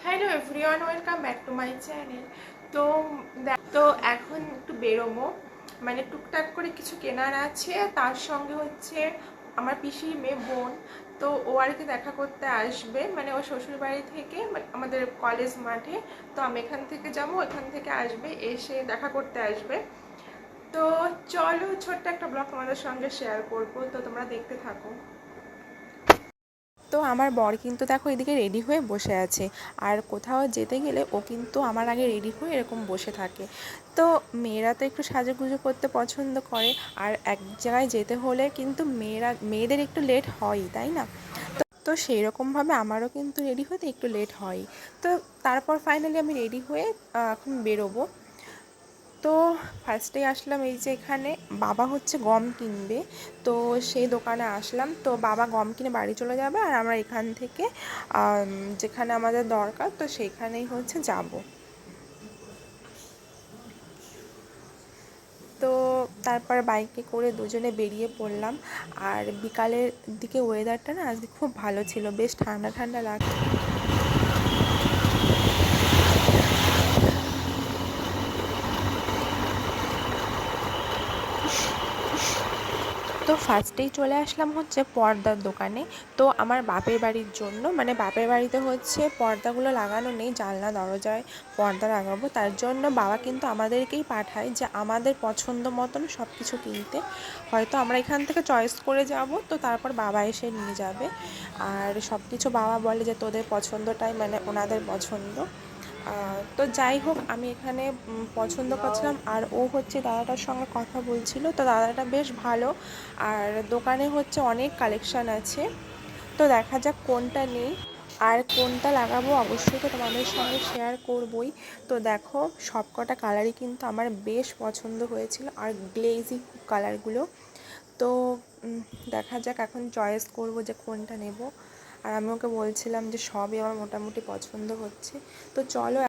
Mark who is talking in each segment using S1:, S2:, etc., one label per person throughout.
S1: Hello everyone, welcome back to my channel. তো তো এখন একটু বেরোবো, মানে টুকটাক করে কিছু কেনার আছে। তার সঙ্গে হচ্ছে আমার পিসির মেয়ে বোন, তো ও আর কি দেখা করতে আসবে, মানে ও শ্বশুর বাড়ি থেকে আমাদের কলেজ মাঠে। তো আমি এখান থেকে যাবো, এখান থেকে আসবে, এসে দেখা করতে আসবে। তো চলো ছোট্ট একটা ব্লগ তোমাদের সঙ্গে শেয়ার করবো, তো তোমরা দেখতে থাকো। তো আমার বর কিন্তু দেখো এদিকে রেডি হয়ে বসে আছে, আর কোথাও যেতে গেলে ও কিন্তু আমার আগে রেডি হয়ে এরকম বসে থাকে। তো মেয়েরা তো একটু সাজুগুজু করতে পছন্দ করে, আর এক জায়গায় যেতে হলে কিন্তু মেয়েদের একটু লেট হয়ই, তাই না? তো সেই রকমভাবে আমারও কিন্তু রেডি হতে একটু লেট হয়। তো তারপর ফাইনালি আমি রেডি হয়ে এখন বেরোবো। তো ফার্স্টেই আসলাম এই যে এখানে বাবা হচ্ছে গম কিনবে, তো সেই দোকানে আসলাম। তো বাবা গম কিনে বাড়ি চলে যাবে, আর আমরা এখান থেকে যেখানে আমাদের দরকার তো সেইখানেই হচ্ছে যাব। তো তারপর বাইকে করে দুজনে বেরিয়ে পড়লাম। আর বিকালের দিকে ওয়েদারটা না আজকে খুব ভালো ছিল, বেশ ঠান্ডা ঠান্ডা লাগছে। তো ফার্স্টেই চলে আসলাম হচ্ছে পর্দার দোকানে। তো আমার বাপের বাড়ির জন্য, মানে বাপের বাড়িতে হচ্ছে পর্দাগুলো লাগানো নেই, জানলা দরজায় পর্দা লাগাবো, তার জন্য বাবা কিন্তু আমাদেরকেই পাঠায় যে আমাদের পছন্দ মতন সব কিছু কিনতে। হয়তো আমরা এখান থেকে চয়েস করে যাব, তো তারপর বাবা এসে নিয়ে যাবে। আর সব কিছু বাবা বলে যে তোদের পছন্দটাই মানে ওনাদের পছন্দ। তো যাই হোক, আমি এখানে পছন্দ করছিলাম, আর ও হচ্ছে দাদাটার সঙ্গে কথা বলছিল। তো দাদাটা বেশ ভালো, আর দোকানে হচ্ছে অনেক কালেকশান আছে। তো দেখা যাক কোনটা নেই আর কোনটা লাগাবো, অবশ্যই তো তোমাদের সঙ্গে শেয়ার করবই। তো দেখো সব কটা কালারই কিন্তু আমার বেশ পছন্দ হয়েছিল, আর গ্লেজি কালারগুলো। তো দেখা যাক, এখন চয়েস করব যে কোনটা নেব। আর আমি ওকে বলছিলাম যে সবই আমার মোটামুটি পছন্দ হচ্ছে। তো চলো।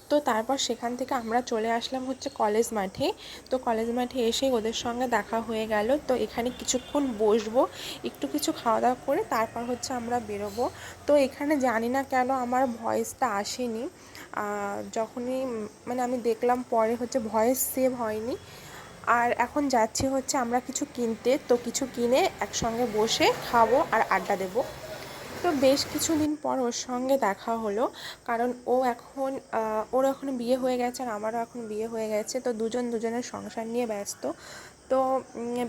S1: তো তারপর সেখান থেকে আমরা চলে আসলাম হচ্ছে কলেজ মাঠে। তো কলেজ মাঠে এসেই ওদের সঙ্গে দেখা হয়ে গেল। তো এখানে কিছুক্ষণ বসবো, একটু কিছু খাওয়া দাওয়া করে তারপর হচ্ছে আমরা বেরোবো। তো এখানে জানি না কেন আমার ভয়েসটা আসেনি, যখনই মানে আমি দেখলাম পরে হচ্ছে ভয়েস সেভ হয়নি। আর এখন যাচ্ছি হচ্ছে আমরা কিছু কিনতে, তো কিছু কিনে একসঙ্গে বসে খাবো আর আড্ডা দেবো। তো বেশ কিছুদিন পর ওর সঙ্গে দেখা হলো, কারণ ওর এখন বিয়ে হয়ে গেছে, আর আমারও এখন বিয়ে হয়ে গেছে। তো দুজন দুজনের সংসার নিয়ে ব্যস্ত। তো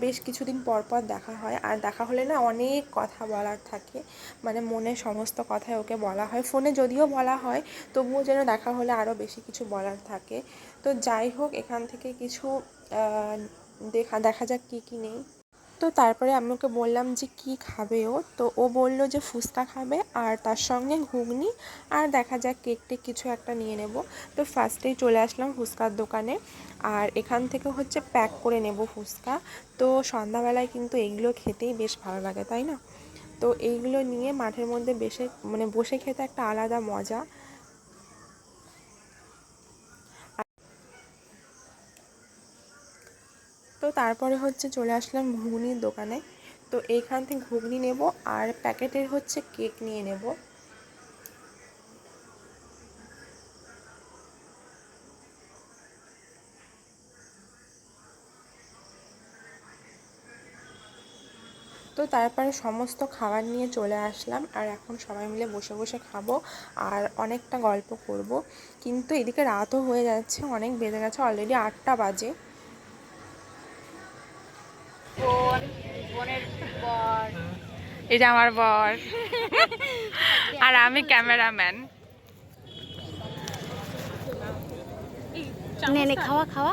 S1: বেশ কিছুদিন পর পর দেখা হয়, আর দেখা হলে না অনেক কথা বলার থাকে, মানে মনে সমস্ত কথাই ওকে বলা হয়। ফোনে যদিও বলা হয়, তবুও যেন দেখা হলে আরও বেশি কিছু বলার থাকে। তো যাই হোক, এখান থেকে কিছু দেখা যাক কী কী নেই। তো তারপরে আমি ওকে বললাম যে কি খাবে ও, তো ও বলল যে ফুচকা খাবে আর তার সঙ্গে ঘুগনি, আর দেখা যাক কেক টেক কিছু একটা নিয়ে নেব। তো ফার্স্টেই চলে আসলাম ফুচকার দোকানে, আর এখান থেকে হচ্ছে প্যাক করে নেব ফুচকা। তো সন্ধ্যাবেলায় কিন্তু এইগুলো খেতেই বেশ ভালো লাগে, তাই না? তো এইগুলো নিয়ে মাঠের মধ্যে বসে খেতে একটা আলাদা মজা। তো তারপরে হচ্ছে চলে আসলাম ঘুগনির দোকানে। তো এইখান থেকে ঘুগনি নেব, আর প্যাকেটের হচ্ছে কেক নিয়ে নেব। তো তারপরে সমস্ত খাবার নিয়ে চলে আসলাম, আর এখন সবাই মিলে বসে বসে খাবো আর অনেকটা গল্প করব। কিন্তু এদিকে রাতও হয়ে যাচ্ছে, অনেক বেজে গেছে, অলরেডি 8টা বাজে। এই যে আমার বর, আর আমি ক্যামেরাম্যান।
S2: নে নে খাওয়া খাওয়া।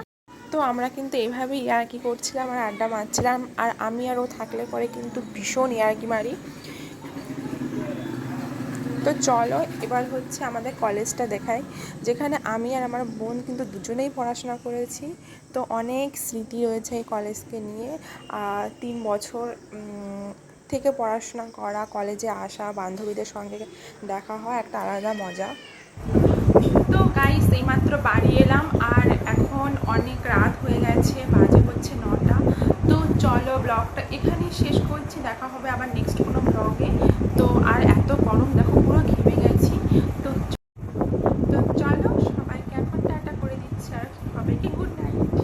S1: তো আমরা কিন্তু এইভাবেই ইয়ার্কি করছিলাম আর আড্ডা মারছিলাম, আর আমি আর ও থাকলে পরে কিন্তু ভীষণ ইয়ার্কি মারি। তো চলো এবার হচ্ছে আমাদের কলেজটা দেখাই, যেখানে আমি আর আমার বোন কিন্তু দুজনেই পড়াশোনা করেছি। তো অনেক স্মৃতি রয়েছে এই কলেজকে নিয়ে। 3 বছর থেকে পড়াশোনা করা, কলেজে আসা, বান্ধবীদের সঙ্গে দেখা হয়, একটা আলাদা মজা। তো গাইস এইমাত্র বাড়ি এলাম, আর এখন অনেক রাত হয়ে গেছে, বাজে হচ্ছে 9টা। তো চলো ব্লগটা এখানেই শেষ করছি, দেখা হবে আবার নেক্সট কোনো ব্লগে। তো আর এত গরম দেখো, পুরো ঘেমে গেছি। তো
S2: সবাইকে গুড নাইট।